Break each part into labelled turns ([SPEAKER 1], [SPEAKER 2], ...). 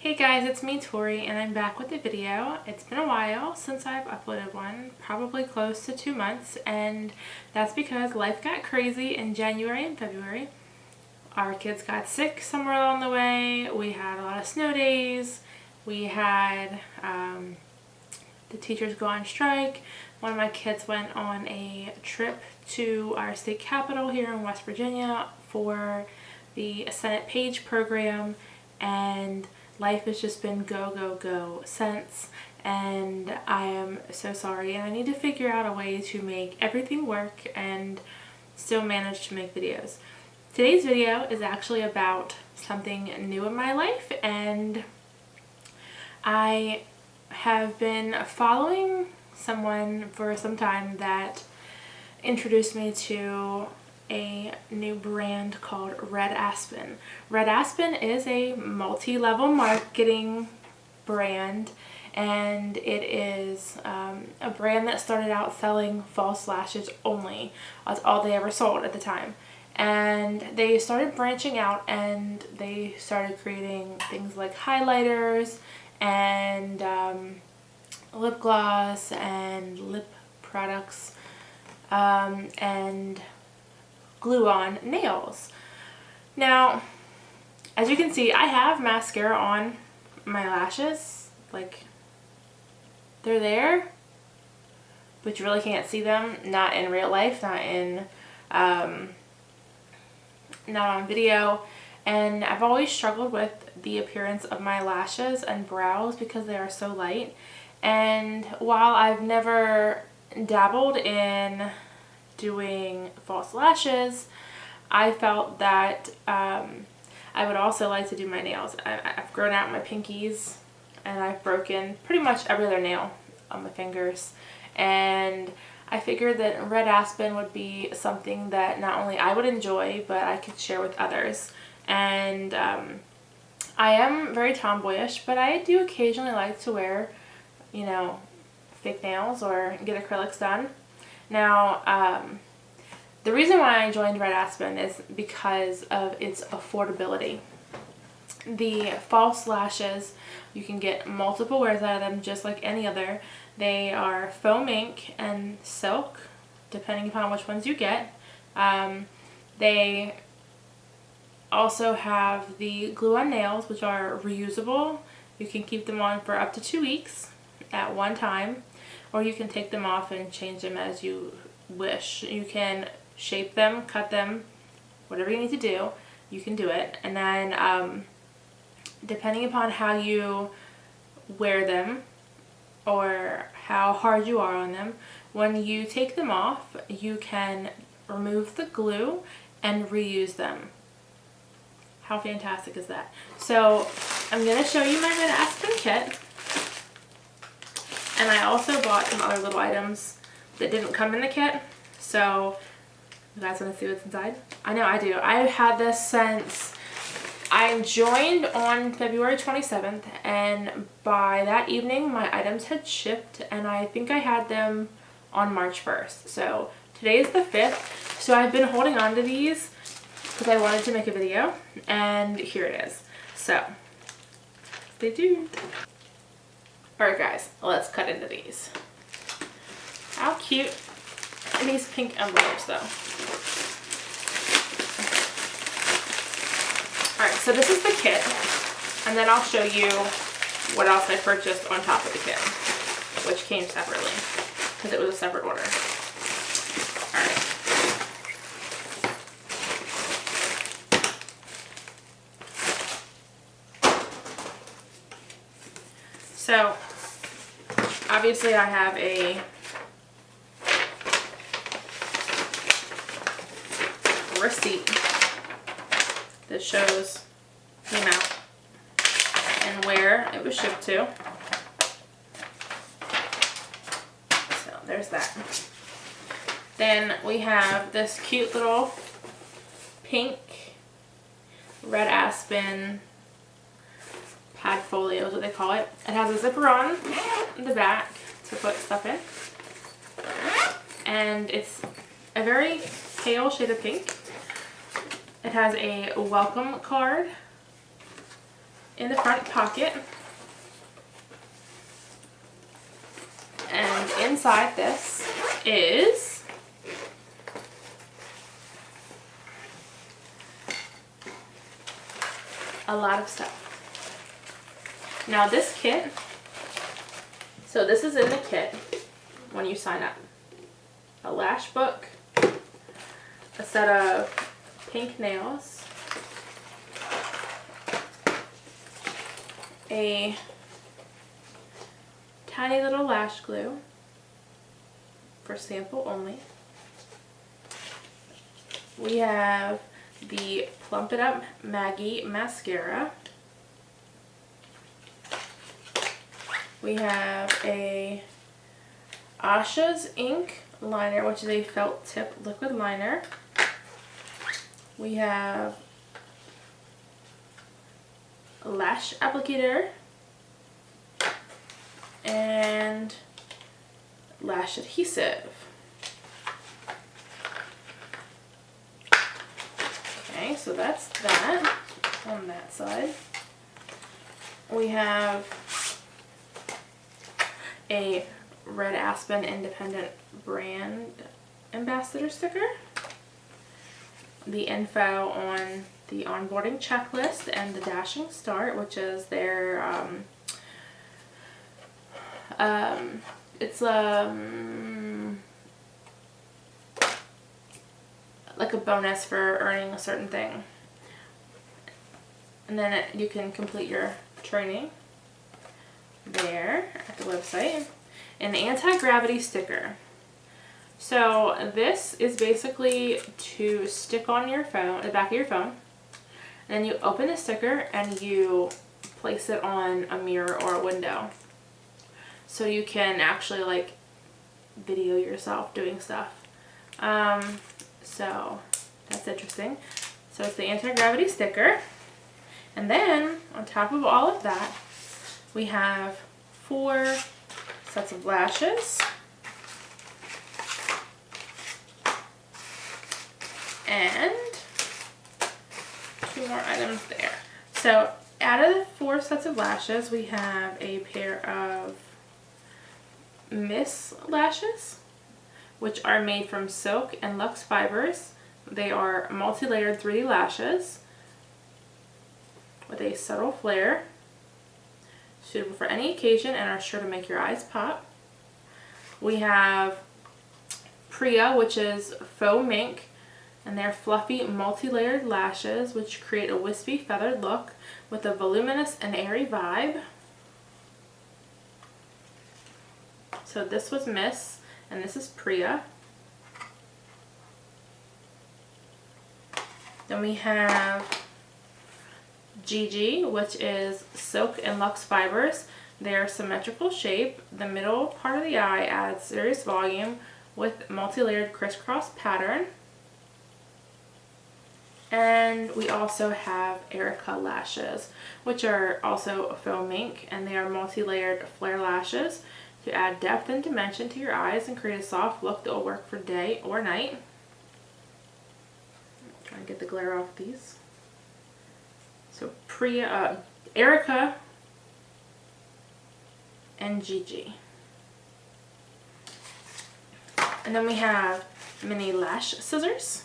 [SPEAKER 1] Hey guys, it's me Tori and I'm back with a video. It's been a while since I've uploaded one, probably close to 2 months, and that's because life got crazy in January and February. Our kids got sick somewhere along the way, we had a lot of snow days, we had the teachers go on strike. One of my kids went on a trip to our state capital here in West Virginia for the Senate Page program, and life has just been go, go, go since, and I am so sorry, and I need to figure out a way to make everything work and still manage to make videos. Today's video is actually about something new in my life, and I have been following someone for some time that introduced me to a new brand called Red Aspen. Red Aspen is a multi-level marketing brand, and it is a brand that started out selling false lashes only. That's all they ever sold at the time. And they started branching out and they started creating things like highlighters and lip gloss and lip products and glue on nails. Now, as you can see, I have mascara on my lashes. Like, they're there, but you really can't see them. Not in real life, not on video. And I've always struggled with the appearance of my lashes and brows because they are so light. And while I've never dabbled in doing false lashes, I felt that I would also like to do my nails. I've grown out my pinkies and I've broken pretty much every other nail on my fingers, and I figured that Red Aspen would be something that not only I would enjoy but I could share with others. And I am very tomboyish, but I do occasionally like to wear, you know, fake nails or get acrylics done. Now, the reason why I joined Red Aspen is because of its affordability. The false lashes, you can get multiple wears out of them just like any other. They are foam ink and silk, depending upon which ones you get. They also have the glue on nails, which are reusable. You can keep them on for up to 2 weeks at one time, or you can take them off and change them as you wish. You can shape them, cut them, whatever you need to do, you can do it. And then depending upon how you wear them or how hard you are on them, when you take them off, you can remove the glue and reuse them. How fantastic is that? So I'm going to show you my Red Aspen kit. And I also bought some other little items that didn't come in the kit. So you guys want to see what's inside? I know I do. I've had this since I joined on February 27th, and by that evening my items had shipped, and I think I had them on March 1st. So today is the 5th. So I've been holding on to these because I wanted to make a video, and here it is. So stay tuned. Alright guys, let's cut into these. How cute are these pink envelopes though? Alright, so this is the kit, and then I'll show you what else I purchased on top of the kit, which came separately, because it was a separate order. Alright. So, obviously I have a receipt that shows the amount and where it was shipped to. So there's that. Then we have this cute little pink Red Aspen pad folio is what they call it. It has a zipper on the back to put stuff in. And it's a very pale shade of pink. It has a welcome card in the front pocket. And inside this is a lot of stuff. Now this kit, so this is in the kit when you sign up. A lash book, a set of pink nails, a tiny little lash glue for sample only. We have the Plump It Up Maggie mascara. We have a Asha's Ink liner, which is a felt tip liquid liner. We have a lash applicator and lash adhesive. Okay, so that's that on that side. We have a Red Aspen independent brand ambassador sticker. The info on the onboarding checklist and the dashing start, which is their it's like a bonus for earning a certain thing, and then you can complete your training there at the website. An anti-gravity sticker. So this is basically to stick on your phone, the back of your phone, and then you open the sticker and you place it on a mirror or a window, so you can actually like video yourself doing stuff. So that's interesting. So it's the anti-gravity sticker, and then on top of all of that, we have 4 sets of lashes, and 2 more items there. So out of the 4 sets of lashes, we have a pair of Miss lashes, which are made from silk and luxe fibers. They are multi-layered 3D lashes with a subtle flare, suitable for any occasion and are sure to make your eyes pop. We have Priya, which is faux mink, and they're fluffy multi-layered lashes which create a wispy feathered look with a voluminous and airy vibe. So this was Miss and this is Priya. Then we have Gigi, which is silk and luxe fibers. They are symmetrical shape. The middle part of the eye adds serious volume with multi-layered crisscross pattern. And we also have Ericka lashes, which are also faux mink, and they are multi-layered flare lashes to add depth and dimension to your eyes and create a soft look that will work for day or night. Try and get the glare off these. So Priya, Ericka, and Gigi. And then we have mini lash scissors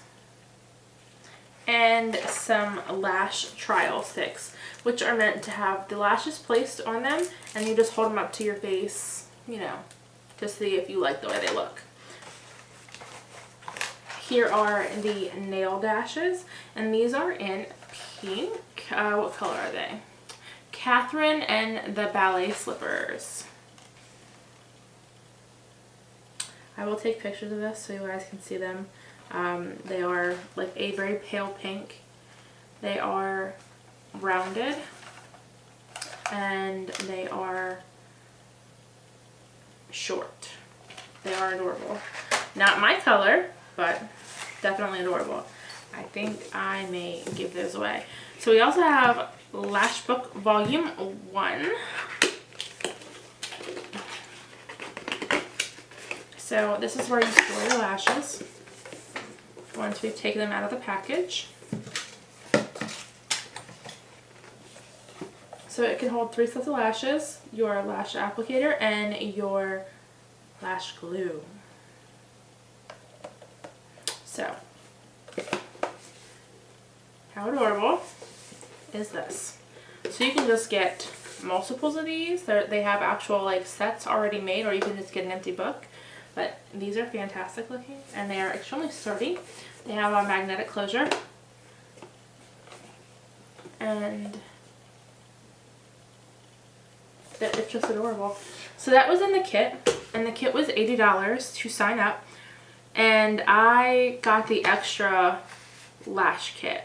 [SPEAKER 1] and some lash trial sticks, which are meant to have the lashes placed on them and you just hold them up to your face, you know, to see if you like the way they look. Here are the nail dashes, and these are in pink. What color are they? Catherine and the Ballet Slippers. I will take pictures of this so you guys can see them. They are like a very pale pink. They are rounded and they are short. They are adorable. Not my color, but definitely adorable. I think I may give those away. So we also have Lash Book Volume 1. So this is where you store your lashes once we've taken them out of the package. So it can hold 3 sets of lashes, your lash applicator, and your lash glue. So, how adorable is this? So you can just get multiples of these. They have actual like sets already made, or you can just get an empty book. But these are fantastic looking, and they are extremely sturdy. They have a magnetic closure, and it's just adorable. So that was in the kit, and the kit was $80 to sign up, and I got the extra lash kit.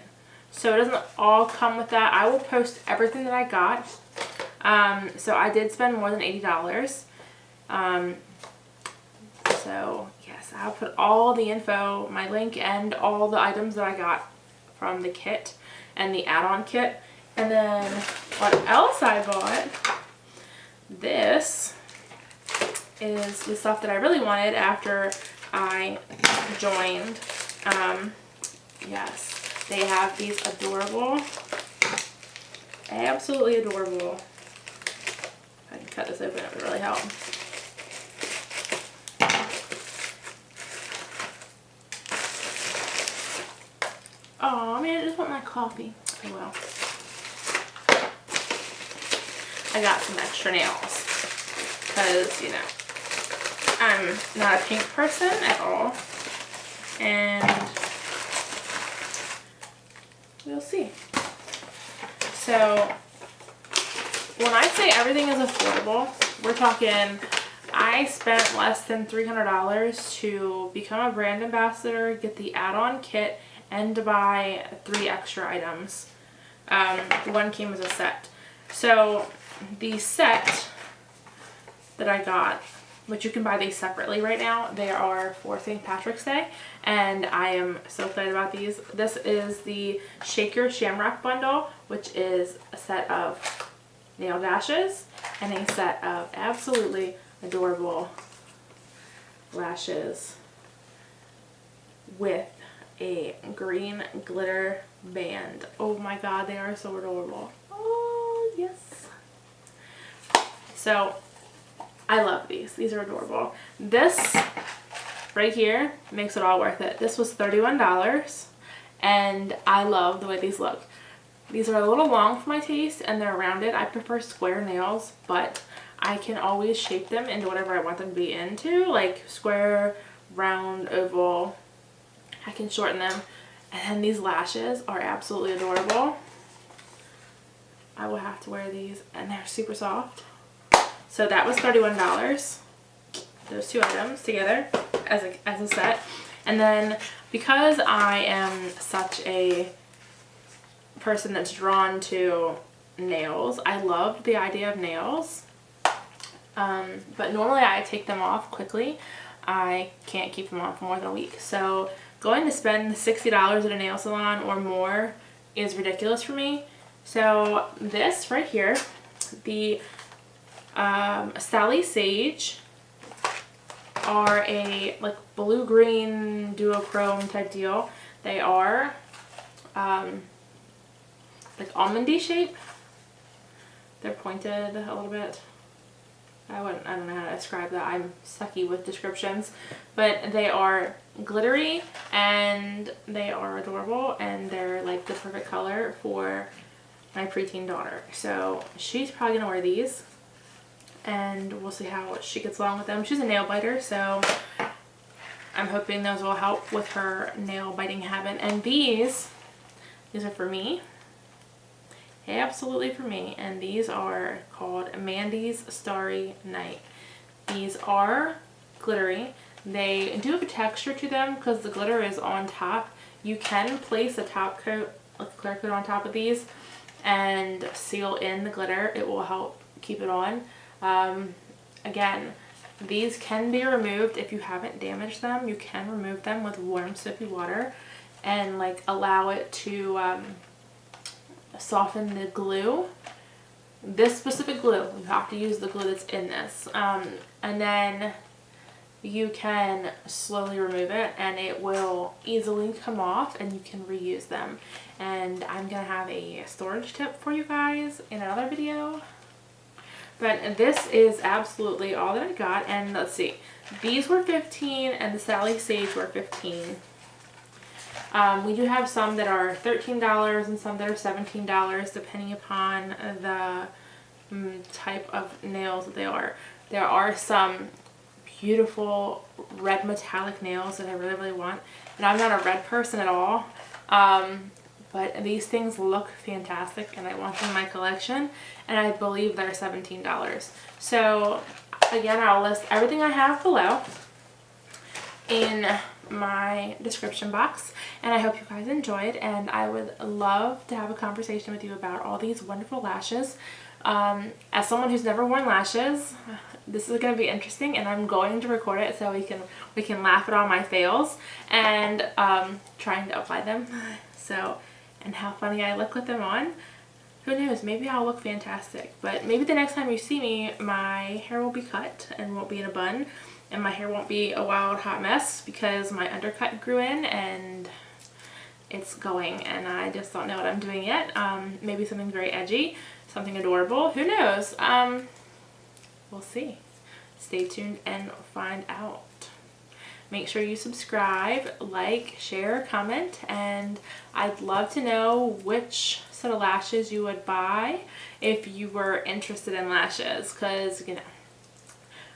[SPEAKER 1] So it doesn't all come with that. I will post everything that I got. So I did spend more than $80. So yes, I'll put all the info, my link, and all the items that I got from the kit and the add-on kit. And then what else I bought, this is the stuff that I really wanted after I joined. Yes, they have these adorable, absolutely adorable, if I can cut this open, it would really help. Oh man, I just want my coffee. Oh well. I got some extra nails because, you know, I'm not a pink person at all, and we'll see. So when I say everything is affordable, we're talking I spent less than $300 to become a brand ambassador, get the add-on kit, and to buy 3 extra items. One came as a set. So the set that I got, which you can buy these separately right now, they are for St. Patrick's Day, and I am so excited about these. This is the Shake Your Shamrock bundle, which is a set of nail dashes and a set of absolutely adorable lashes with a green glitter band. Oh my god, they are so adorable. Oh yes. So I love these. These are adorable. This right here makes it all worth it. This was $31, and I love the way these look. These are a little long for my taste, and they're rounded. I prefer square nails, but I can always shape them into whatever I want them to be into, like square, round, oval. I can shorten them. And then these lashes are absolutely adorable. I will have to wear these, and they're super soft. So that was $31. Those 2 items together as a set. And then because I am such a person that's drawn to nails, I loved the idea of nails. But normally I take them off quickly. I can't keep them on for more than a week. So going to spend $60 at a nail salon or more is ridiculous for me. So this right here, the Sally Sage, are a like blue-green duochrome type deal. They are like almondy shape. They're pointed a little bit. I don't know how to describe that. I'm sucky with descriptions, but they are glittery and they are adorable, and they're like the perfect color for my preteen daughter. So she's probably gonna wear these, and we'll see how she gets along with them. She's a nail biter, so I'm hoping those will help with her nail biting habit. And these are for me. Absolutely for me. And these are called Mandy's Starry Night. These are glittery. They do have a texture to them because the glitter is on top. You can place a top coat, like a clear coat on top of these, and seal in the glitter. It will help keep it on. Again, these can be removed if you haven't damaged them. You can remove them with warm soapy water and like allow it to soften the glue. This specific glue, you have to use the glue that's in this. And then you can slowly remove it and it will easily come off and you can reuse them. And I'm gonna have a storage tip for you guys in another video. But this is absolutely all that I got. And let's see, these were $15 and the Sally Sage were $15. We do have some that are $13 and some that are $17 depending upon the type of nails that they are. There are some beautiful red metallic nails that I really, really want. And I'm not a red person at all. But these things look fantastic and I want them in my collection. And I believe they're $17. So again, I'll list everything I have below in my description box, and I hope you guys enjoyed, and I would love to have a conversation with you about all these wonderful lashes. As someone who's never worn lashes, this is going to be interesting, and I'm going to record it so we can laugh at all my fails and trying to apply them. So, and how funny I look with them on. Who knows, maybe I'll look fantastic, but maybe the next time you see me, my hair will be cut and won't be in a bun. And my hair won't be a wild hot mess because my undercut grew in and it's going and I just don't know what I'm doing yet. Maybe something very edgy, something adorable. Who knows? We'll see. Stay tuned and find out. Make sure you subscribe, like, share, comment, and I'd love to know which set of lashes you would buy if you were interested in lashes, because, you know,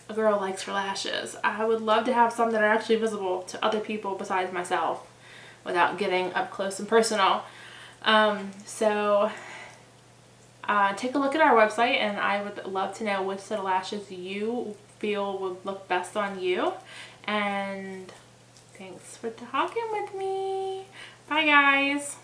[SPEAKER 1] a girl likes her lashes. I would love to have some that are actually visible to other people besides myself without getting up close and personal. So take a look at our website and I would love to know which set of lashes you feel would look best on you. And thanks for talking with me. Bye guys.